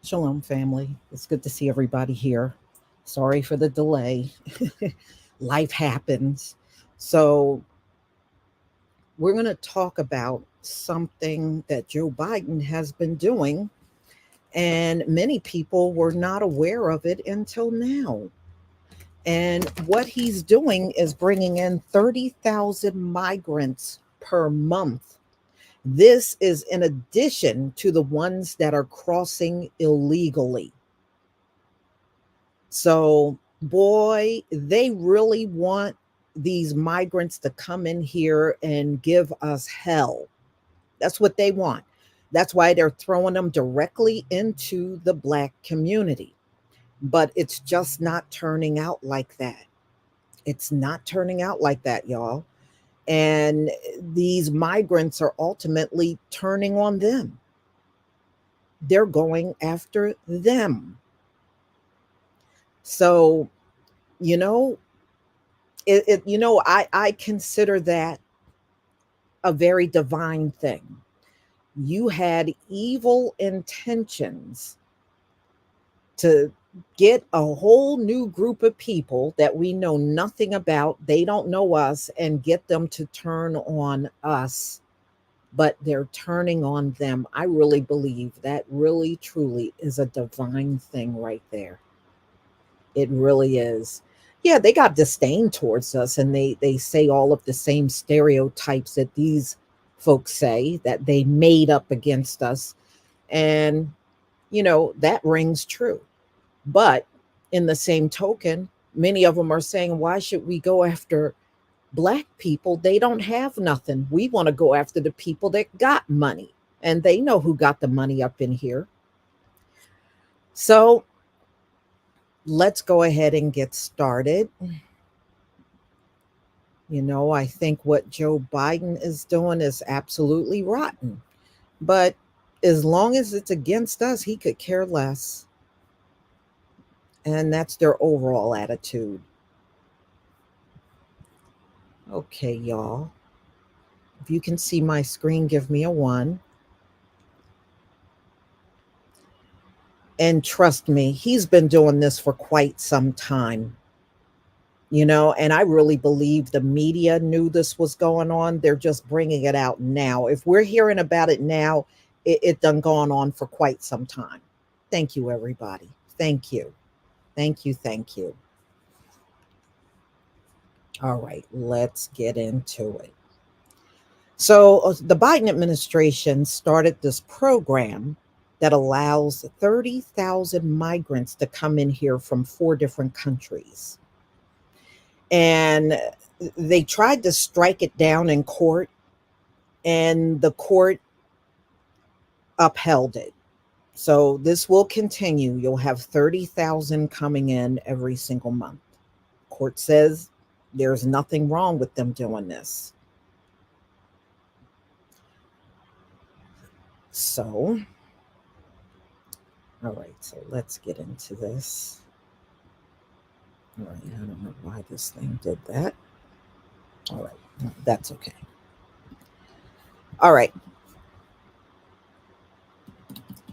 Shalom, family. It's good to see everybody here. Sorry for the delay. Life happens. So, we're going to talk about something that Joe Biden has been doing, and many people were not aware of it until now. And what he's doing is bringing in 30,000 migrants per month. This is in addition to the ones that are crossing illegally. So, boy, they really want these migrants to come in here and give us hell. That's what they want. That's why they're throwing them directly into the Black community. But it's just not turning out like that. It's not turning out like that, y'all. And these migrants are ultimately turning on them. They're going after them. So, you know, I consider that a very divine thing. You had evil intentions to get a whole new group of people that we know nothing about, they don't know us, and get them to turn on us, but they're turning on them. I really believe that really truly is a divine thing right there. It really is. Yeah, they got disdain towards us, and they say all of the same stereotypes that these folks say that they made up against us. And that rings true. But in the same token, many of them are saying, why should we go after Black people, they don't have nothing. We want to go after the people that got money, and they know who got the money up in here. So let's go ahead and get started. I think what Joe Biden is doing is absolutely rotten. But as long as it's against us, he could care less. And that's their overall attitude. Okay, y'all. If you can see my screen, give me a one. And trust me, he's been doing this for quite some time. And I really believe the media knew this was going on. They're just bringing it out now. If we're hearing about it now, it done gone on for quite some time. Thank you, everybody. Thank you. Thank you. Thank you. All right, let's get into it. So, the Biden administration started this program that allows 30,000 migrants to come in here from four different countries. And they tried to strike it down in court, and the court upheld it. So, this will continue. You'll have 30,000 coming in every single month. Court says there's nothing wrong with them doing this. So, all right, so let's get into this. All right, I don't know why this thing did that. All right, that's okay. All right.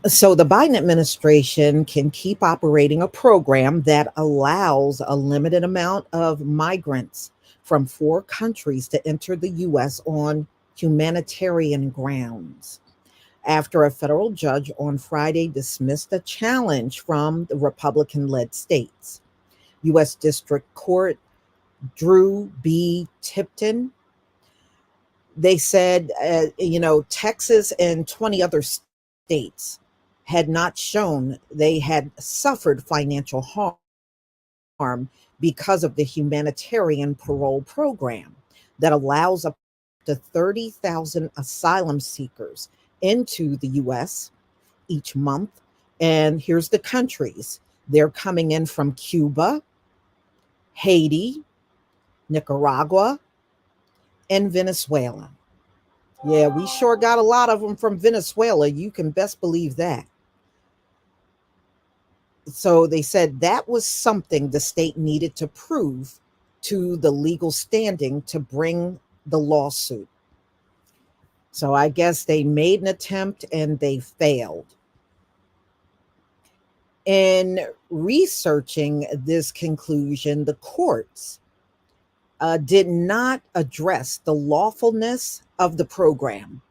So the Biden administration can keep operating a program that allows a limited amount of migrants from four countries to enter the U.S. on humanitarian grounds, after a federal judge on Friday dismissed a challenge from the Republican led states. U.S. District Court Drew B. Tipton, they said, Texas and 20 other states had not shown they had suffered financial harm because of the humanitarian parole program that allows up to 30,000 asylum seekers into the U.S. each month. And here's the countries they're coming in from: Cuba, Haiti, Nicaragua, and Venezuela. Yeah, we sure got a lot of them from Venezuela. You can best believe that. So they said that was something the state needed to prove to the legal standing to bring the lawsuit. So I guess they made an attempt and they failed. In researching this conclusion, the courts did not address the lawfulness of the program.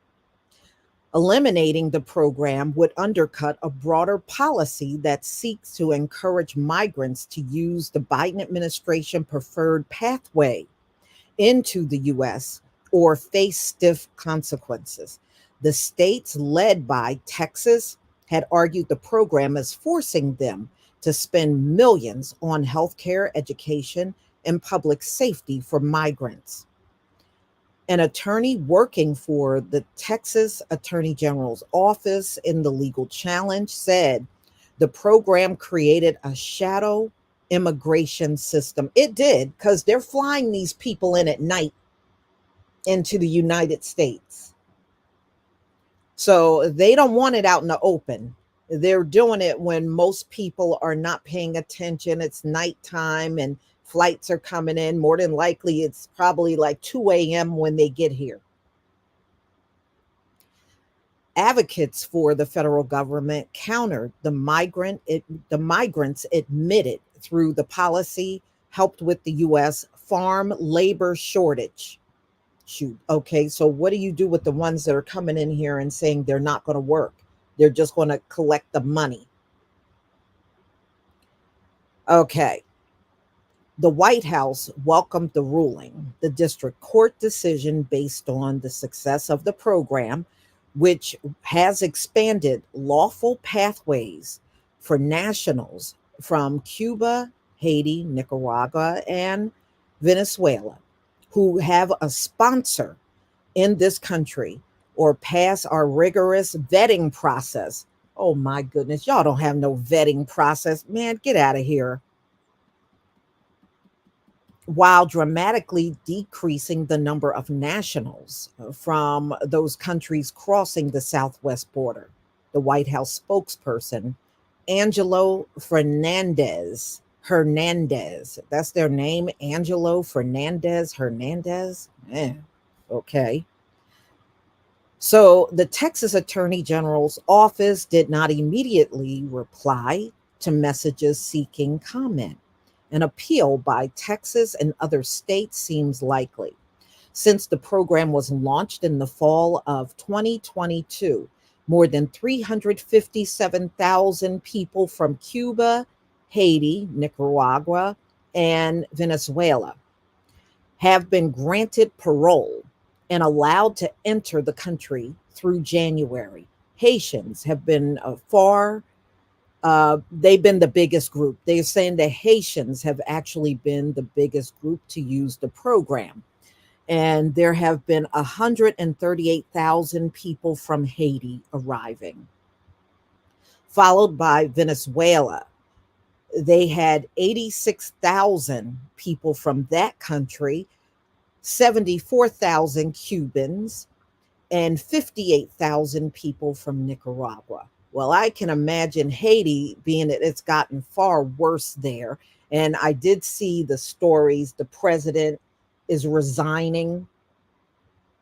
Eliminating the program would undercut a broader policy that seeks to encourage migrants to use the Biden administration preferred pathway into the US or face stiff consequences. The states led by Texas had argued the program is forcing them to spend millions on healthcare, education, and public safety for migrants. An attorney working for the Texas Attorney General's office in the legal challenge said the program created a shadow immigration system. It did, because they're flying these people in at night into the United States. So they don't want it out in the open. They're doing it when most people are not paying attention. It's nighttime and flights are coming in. More than likely, it's probably like 2 a.m. when they get here. Advocates for the federal government countered the migrants admitted through the policy helped with the U.S. farm labor shortage. Shoot. Okay, so what do you do with the ones that are coming in here and saying they're not going to work? They're just going to collect the money. Okay. The White House welcomed the ruling, the district court decision based on the success of the program, which has expanded lawful pathways for nationals from Cuba, Haiti, Nicaragua, and Venezuela. who have a sponsor in this country or pass our rigorous vetting process. Oh my goodness, y'all don't have no vetting process. Man, get out of here. While dramatically decreasing the number of nationals from those countries crossing the southwest border. The White House spokesperson, Angelo Hernandez, that's their name, Angelo Hernandez. Okay. So the Texas Attorney General's office did not immediately reply to messages seeking comment. An appeal by Texas and other states seems likely. Since the program was launched in the fall of 2022, more than 357,000 people from Cuba, Haiti, Nicaragua, and Venezuela have been granted parole and allowed to enter the country through January. Haitians have been they've been the biggest group. They're saying the Haitians have actually been the biggest group to use the program. And there have been 138,000 people from Haiti arriving, followed by Venezuela. They had 86,000 people from that country, 74,000 Cubans, and 58,000 people from Nicaragua. Well, I can imagine Haiti being that it's gotten far worse there. And I did see the stories. The president is resigning.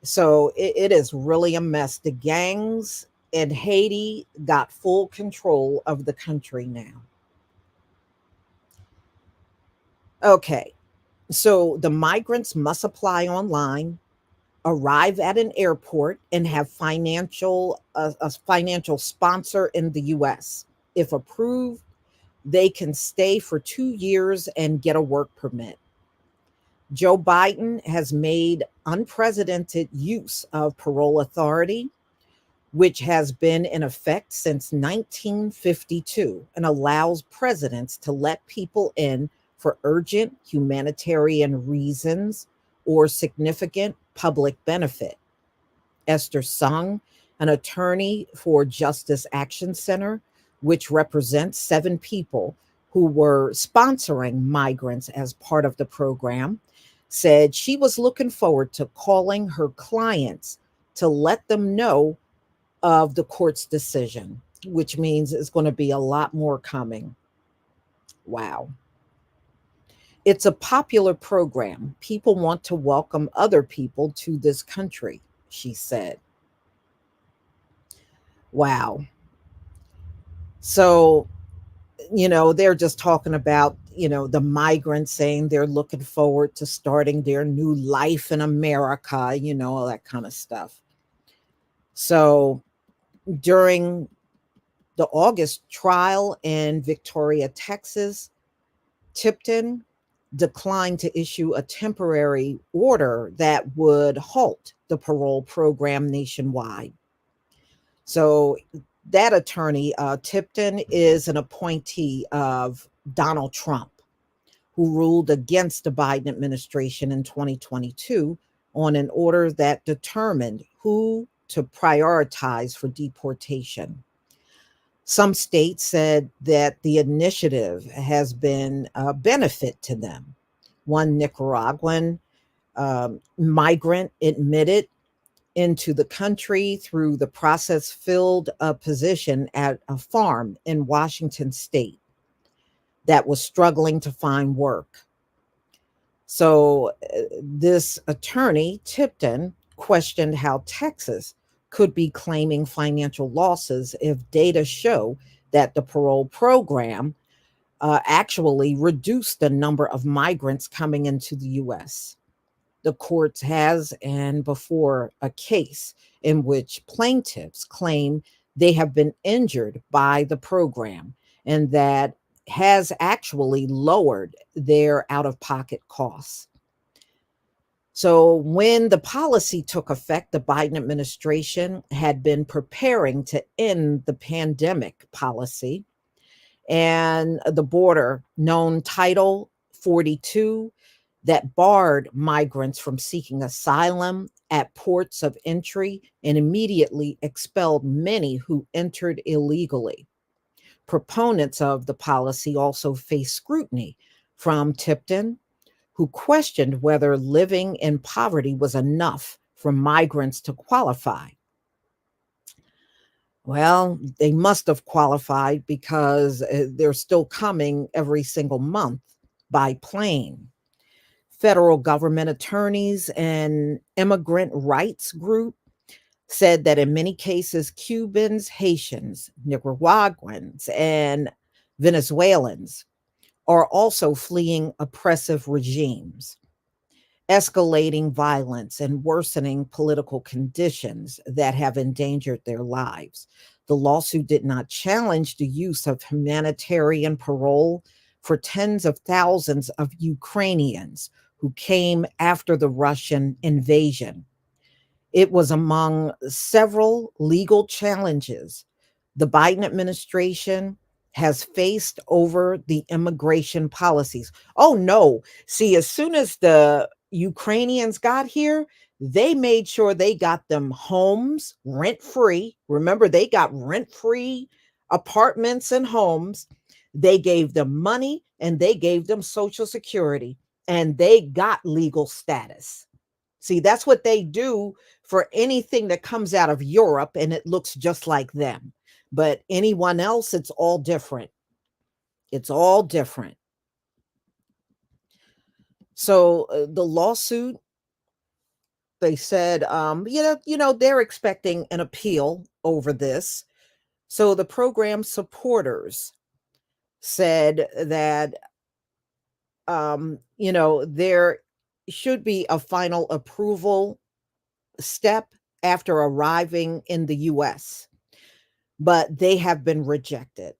So it is really a mess. The gangs in Haiti got full control of the country now. Okay. So the migrants must apply online, arrive at an airport, and have a financial sponsor in the US. If approved, they can stay for 2 years and get a work permit. Joe Biden has made unprecedented use of parole authority, which has been in effect since 1952 and allows presidents to let people in for urgent humanitarian reasons or significant public benefit. Esther Sung, an attorney for Justice Action Center, which represents 7 people who were sponsoring migrants as part of the program, said she was looking forward to calling her clients to let them know of the court's decision, which means it's going to be a lot more coming. Wow. It's a popular program. People want to welcome other people to this country, she said. Wow. So, they're just talking about, the migrants saying they're looking forward to starting their new life in America, all that kind of stuff. So, during the August trial in Victoria, Texas, Tipton declined to issue a temporary order that would halt the parole program nationwide. So that attorney, Tipton, is an appointee of Donald Trump, who ruled against the Biden administration in 2022 on an order that determined who to prioritize for deportation. Some states said that the initiative has been a benefit to them. One Nicaraguan migrant admitted into the country through the process filled a position at a farm in Washington state that was struggling to find work. So this attorney, Tipton, questioned how Texas could be claiming financial losses if data show that the parole program actually reduced the number of migrants coming into the US. The courts has and before a case in which plaintiffs claim they have been injured by the program and that has actually lowered their out of pocket costs. So, when the policy took effect, the Biden administration had been preparing to end the pandemic policy and the border, known Title 42, that barred migrants from seeking asylum at ports of entry and immediately expelled many who entered illegally. Proponents of the policy also faced scrutiny from Tipton, who questioned whether living in poverty was enough for migrants to qualify. Well, they must have qualified because they're still coming every single month by plane. Federal government attorneys and immigrant rights group said that in many cases, Cubans, Haitians, Nicaraguans, and Venezuelans are also fleeing oppressive regimes, escalating violence and worsening political conditions that have endangered their lives. The lawsuit did not challenge the use of humanitarian parole for tens of thousands of Ukrainians who came after the Russian invasion. It was among several legal challenges the Biden administration has faced over the immigration policies. Oh, no. See, as soon as the Ukrainians got here, they made sure they got them homes rent free. Remember, they got rent free apartments and homes. They gave them money and they gave them Social Security, and they got legal status. See, that's what they do for anything that comes out of Europe and it looks just like them. But anyone else, it's all different. It's all different. So the lawsuit, they said, they're expecting an appeal over this. So the program supporters said that, there should be a final approval step after arriving in the US, but they have been rejected,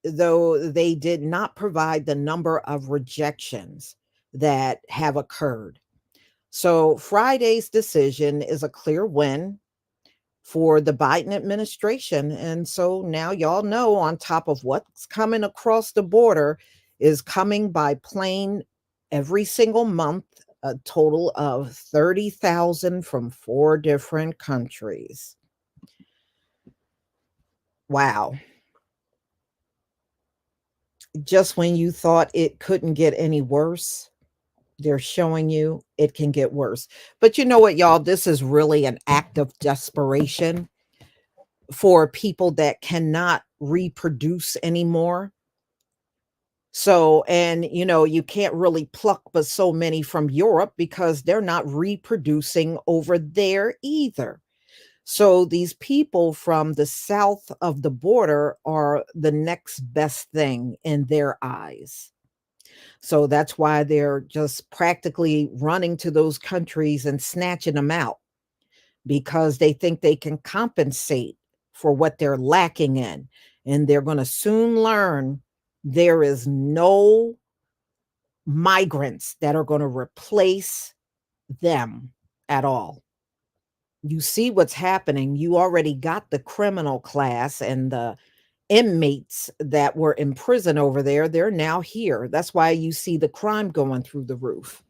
though they did not provide the number of rejections that have occurred. So Friday's decision is a clear win for the Biden administration. And so now y'all know, on top of what's coming across the border, is coming by plane every single month, a total of 30,000 from 4 different countries. Wow. Just when you thought it couldn't get any worse, they're showing you it can get worse. But you know what, y'all? This is really an act of desperation for people that cannot reproduce anymore. So, and you can't really pluck but so many from Europe because they're not reproducing over there either. So, these people from the south of the border are the next best thing in their eyes. So, that's why they're just practically running to those countries and snatching them out because they think they can compensate for what they're lacking in. And they're going to soon learn there is no migrants that are going to replace them at all. You see what's happening. You already got the criminal class and the inmates that were in prison over there. They're now here. That's why you see the crime going through the roof.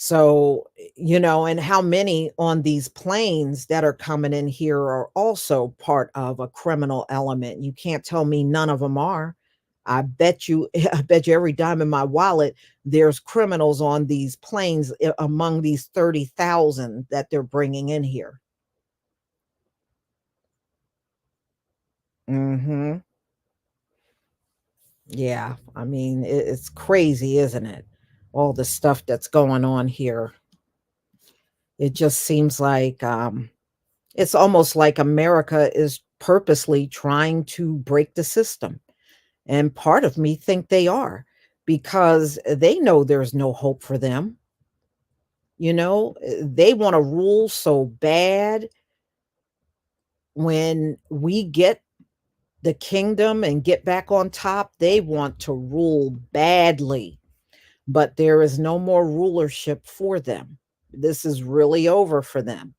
So, and how many on these planes that are coming in here are also part of a criminal element. You can't tell me none of them are. I bet you, I bet you every dime in my wallet, there's criminals on these planes among these 30,000 that they're bringing in here. Hmm. Yeah. I mean, it's crazy, isn't it? All the stuff that's going on here. It just seems like, it's almost like America is purposely trying to break the system. And part of me think they are because they know there's no hope for them. They want to rule so bad. When we get the kingdom and get back on top, they want to rule badly, but there is no more rulership for them. This is really over for them.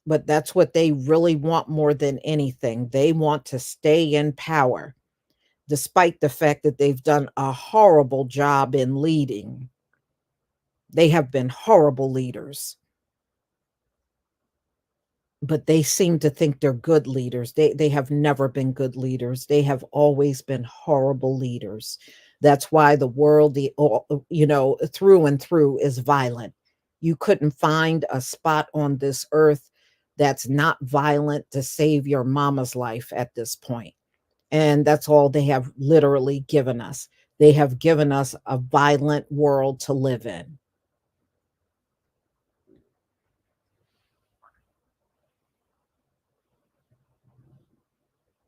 But that's what they really want more than anything. They want to stay in power. despite the fact that they've done a horrible job in leading. They have been horrible leaders, but they seem to think they're good leaders. They have never been good leaders. They have always been horrible leaders. That's why the world, through and through is violent. You couldn't find a spot on this earth that's not violent to save your mama's life at this point. And that's all they have literally given us. They have given us a violent world to live in.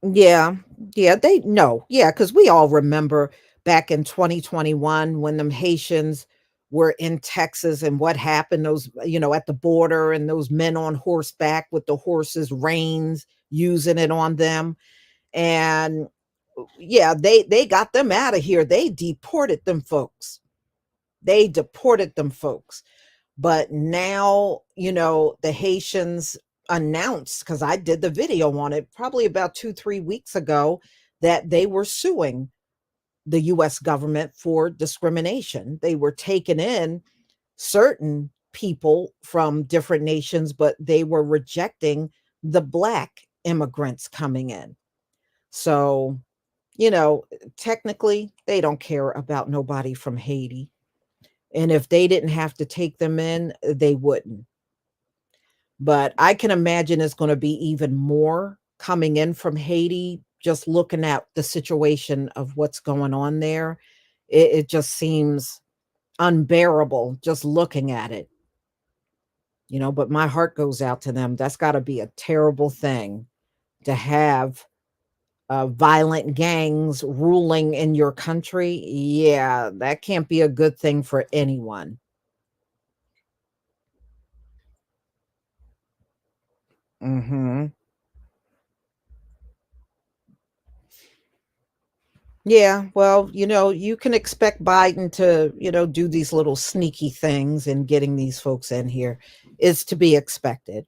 Yeah. Yeah, they no. Yeah, because we all remember back in 2021 when them Haitians were in Texas and what happened, those, at the border, and those men on horseback with the horses' reins, using it on them. And yeah, they got them out of here. They deported them folks. They deported them folks. But now, the Haitians announced, because I did the video on it probably about 2, 3 weeks ago, that they were suing the US government for discrimination. They were taking in certain people from different nations, but they were rejecting the Black immigrants coming in. So, you know, technically, they don't care about nobody from Haiti. And if they didn't have to take them in, they wouldn't. But I can imagine it's going to be even more coming in from Haiti, just looking at the situation of what's going on there. It just seems unbearable just looking at it, but my heart goes out to them. That's got to be a terrible thing to have violent gangs ruling in your country. Yeah, that can't be a good thing for anyone. Hmm. Yeah, well, you can expect Biden to, do these little sneaky things and getting these folks in here is to be expected.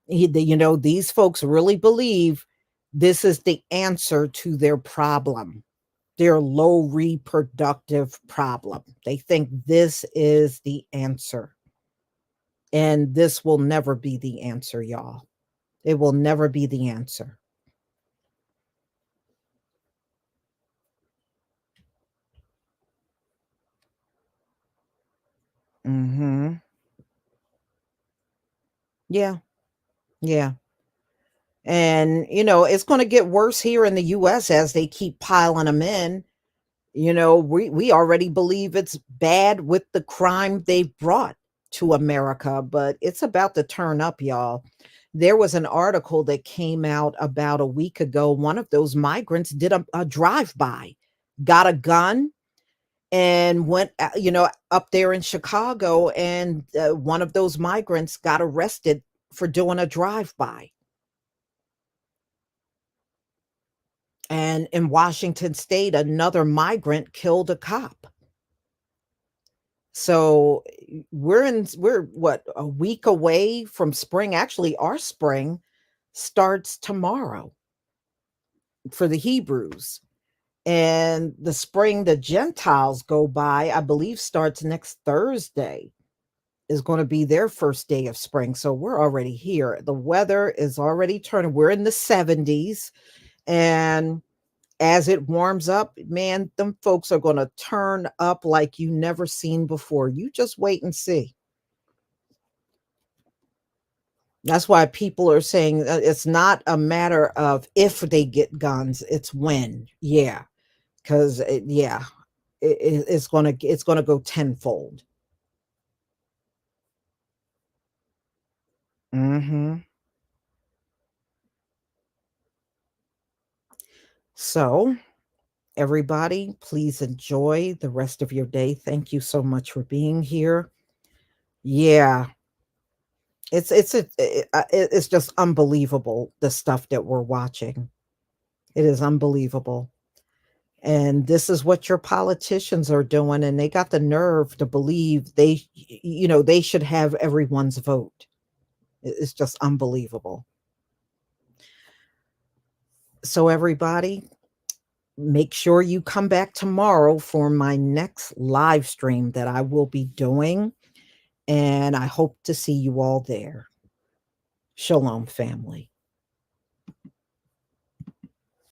These folks really believe this is the answer to their problem, their low reproductive problem. They think this is the answer. And this will never be the answer, y'all. It will never be the answer. Mhm. Yeah. Yeah. And, it's going to get worse here in the US as they keep piling them in. We already believe it's bad with the crime they've brought to America, but it's about to turn up, y'all. There was an article that came out about a week ago. One of those migrants did a drive-by, got a gun, and went, up there in Chicago, and one of those migrants got arrested for doing a drive-by. And in Washington State, another migrant killed a cop. So we're what, a week away from spring. Actually, our spring starts tomorrow for the Hebrews. And the spring the Gentiles go by, I believe, starts next Thursday, is going to be their first day of spring. So we're already here. The weather is already turning. We're in the 70s. And as it warms up, man, them folks are going to turn up like you never seen before. You just wait and see. That's why people are saying it's not a matter of if they get guns, it's when. Yeah, because yeah, it's gonna go tenfold. Hmm. So everybody, please enjoy the rest of your day. Thank you so much for being here. Yeah, it's just unbelievable the stuff that we're watching. It is unbelievable. And this is what your politicians are doing, and they got the nerve to believe they should have everyone's vote. It's just unbelievable. So everybody, Make sure you come back tomorrow for my next live stream that I will be doing, and I hope to see you all there. Shalom, family.